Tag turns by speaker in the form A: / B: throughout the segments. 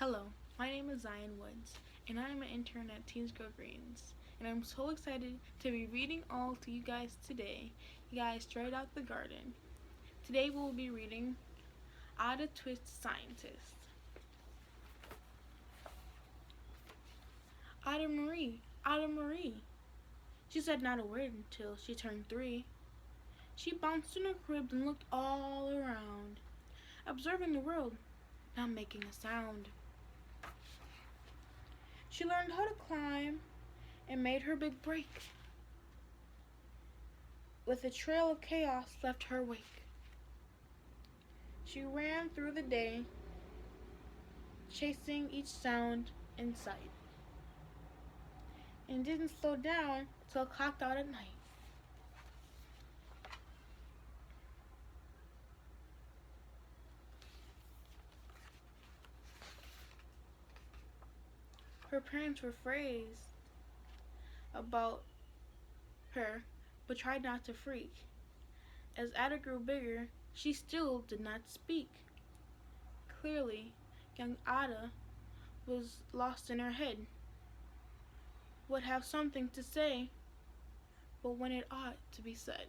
A: Hello, my name is Zion Woods, and I am an intern at Teens Grow Greens, and I'm so excited to be reading all to you guys today. You guys, Straight Out the Garden. Today we will be reading Ada Twist Scientist. Ada Marie. She said not a word until she turned 3. She bounced in her crib and looked all around, observing the world, not making a sound. She learned how to climb and made her big break, with a trail of chaos left her wake. She ran through the day, chasing each sound in sight, and didn't slow down till clocked out at night. Her parents were phrased about her, but tried not to freak. As Ada grew bigger, she still did not speak. Clearly, young Ada was lost in her head, would have something to say, but when it ought to be said.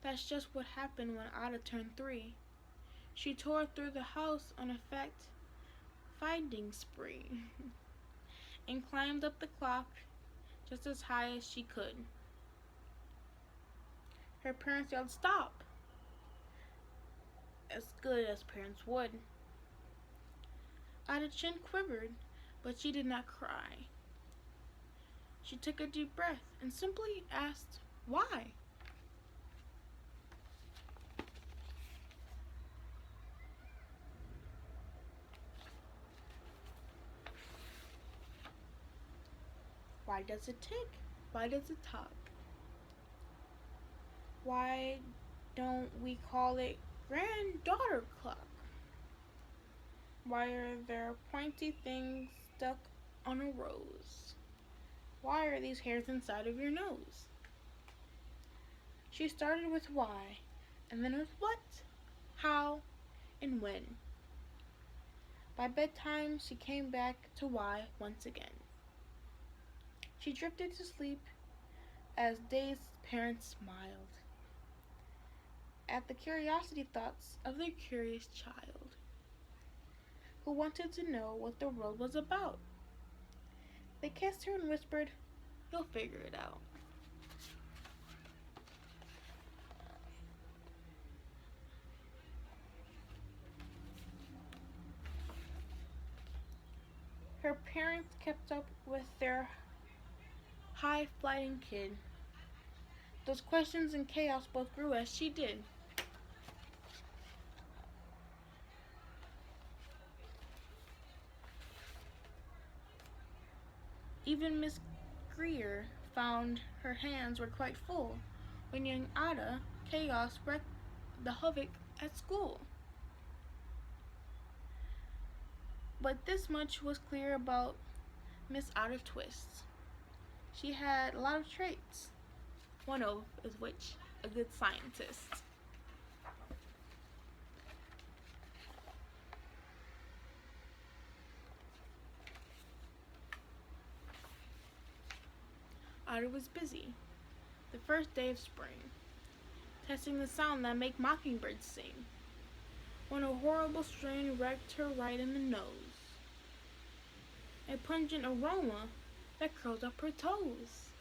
A: That's just what happened when Ada turned 3. She tore through the house on a fact-finding spree and climbed up the clock just as high as she could. Her parents yelled, "Stop!" as good as parents would. Ada's chin quivered, but she did not cry. She took a deep breath and simply asked, "Why?" Why does it tick? Why does it talk? Why don't we call it granddaughter Cluck? Why are there pointy things stuck on a rose? Why are these hairs inside of your nose? She started with why, and then with what, how, and when. By bedtime, she came back to why once again. She drifted to sleep as dazed parents smiled at the curiosity thoughts of their curious child, who wanted to know what the world was about. They kissed her and whispered, "You'll figure it out." Her parents kept up with their high-flying kid. Those questions and chaos both grew as she did. Even Miss Greer found her hands were quite full when young Ada chaos wreaked the havoc at school. But this much was clear about Miss Ada Twist. She had a lot of traits, one of which a good scientist. Ada was busy, the first day of spring, testing the sound that make mockingbirds sing, when a horrible strain wrecked her right in the nose. A pungent aroma that curled up her toes.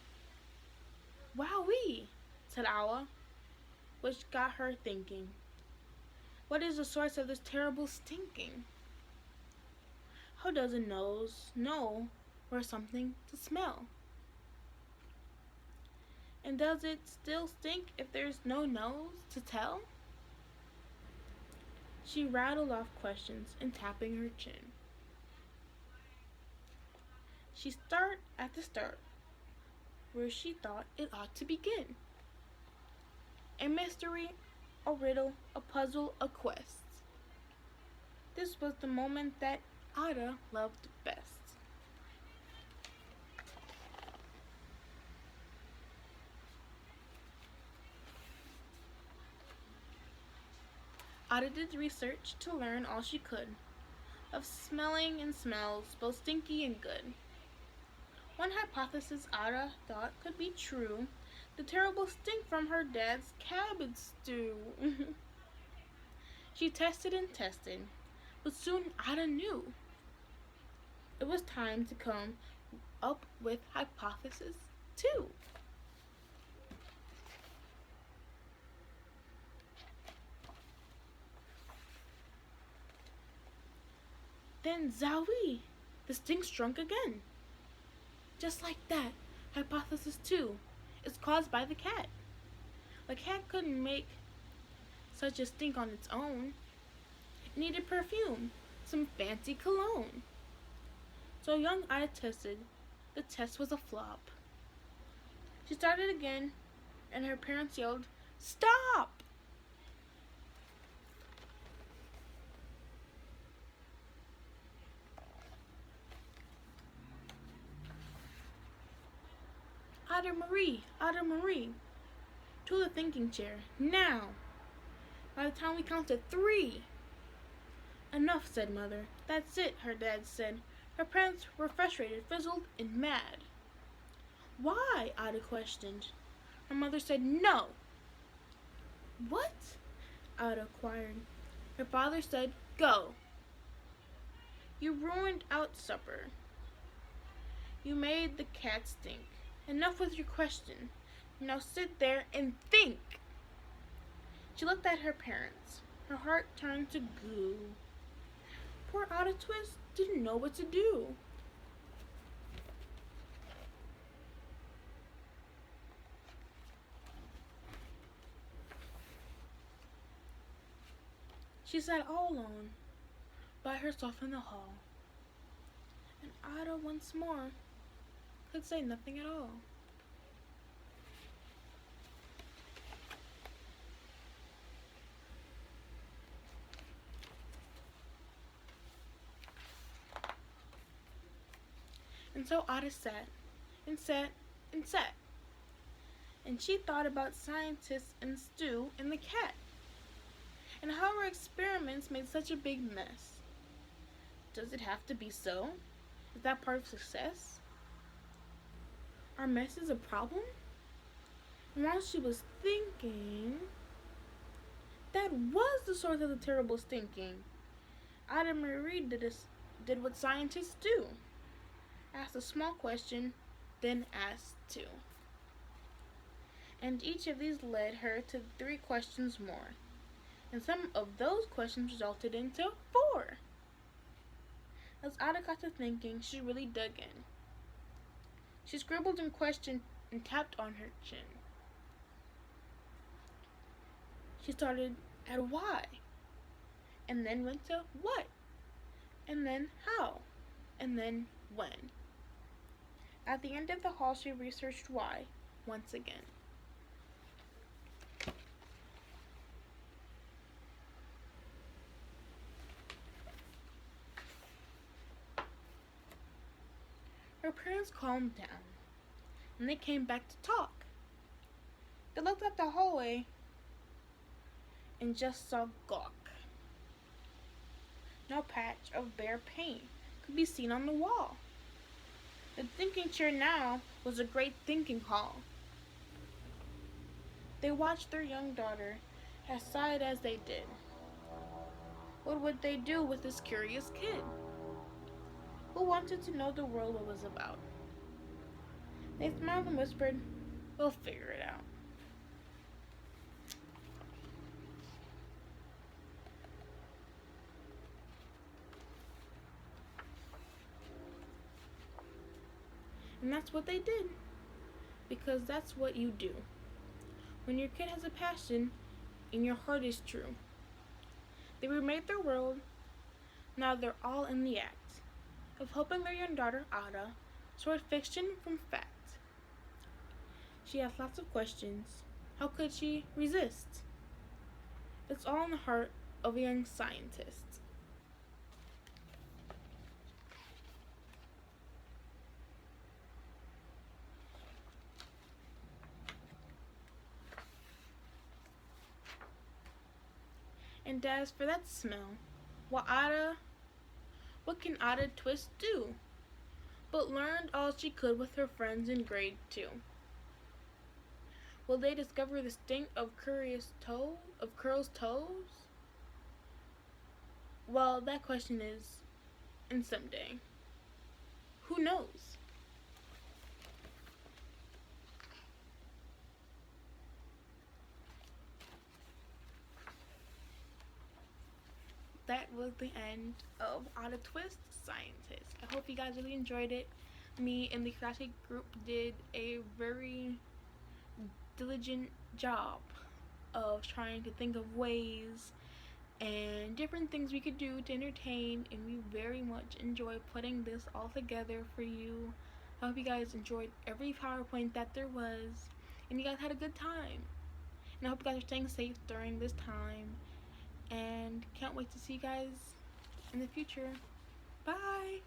A: "Wowee," said Awa, which got her thinking. What is the source of this terrible stinking? How does a nose know where something to smell? And does it still stink if there's no nose to tell? She rattled off questions and tapping her chin. She started at the start, where she thought it ought to begin. A mystery, a riddle, a puzzle, a quest. This was the moment that Ada loved best. Ada did research to learn all she could of smelling and smells, both stinky and good. One hypothesis Ada thought could be true: the terrible stink from her dad's cabbage stew. She tested and tested, but soon Ada knew it was time to come up with hypothesis 2. Then zowie! The stink shrunk again. Just like that, hypothesis 2 is caused by the cat. The cat couldn't make such a stink on its own. It needed perfume, some fancy cologne. So young Ida tested. The test was a flop. She started again, and her parents yelled, "Stop!" Ada Marie, to the thinking chair, now! By the time we counted 3. Enough, said Mother. That's it, her dad said. Her parents were frustrated, fizzled, and mad. Why? Ada questioned. Her mother said no. What? Ada inquired. Her father said, go. You ruined out supper. You made the cat stink. Enough with your question. Now sit there and think. She looked at her parents. Her heart turned to goo. Poor Ada Twist didn't know what to do. She sat all alone, by herself in the hall. And Ada once more could say nothing at all. And so Ada sat, and sat, and sat. And she thought about scientists and Stu and the cat, and how her experiments made such a big mess. Does it have to be so? Is that part of success? Are messes a problem? And while she was thinking, that was the source of the terrible stinking. Ada Marie did what scientists do. Asked a small question, then asked 2. And each of these led her to 3 questions more. And some of those questions resulted into 4. As Ada got to thinking, she really dug in. She scribbled and questioned and tapped on her chin. She started at why, and then went to what, and then how, and then when. At the end of the hall, she researched why once again. Her parents calmed down, and they came back to talk. They looked at the hallway and just saw gawk. No patch of bare paint could be seen on the wall. The thinking chair now was a great thinking hall. They watched their young daughter, as sighed as they did. What would they do with this curious kid, who wanted to know the world what was about? They smiled and whispered, we'll figure it out. And that's what they did, because that's what you do. When your kid has a passion and your heart is true. They remade their world. Now they're all in the act of helping their young daughter, Ada, sort fiction from fact. She has lots of questions. How could she resist? It's all in the heart of a young scientist. And as for that smell, what Ada, what can Ada Twist do? But learned all she could with her friends in grade 2. Will they discover the stink of Curl's toes? Well, that question is in someday. Who knows? That was the end of Ada Twist Scientist. I hope you guys really enjoyed it. Me and the Karate group did a very diligent job of trying to think of ways and different things we could do to entertain, and we very much enjoy putting this all together for you. I hope you guys enjoyed every PowerPoint that there was, and you guys had a good time. And I hope you guys are staying safe during this time, and can't wait to see you guys in the future. Bye!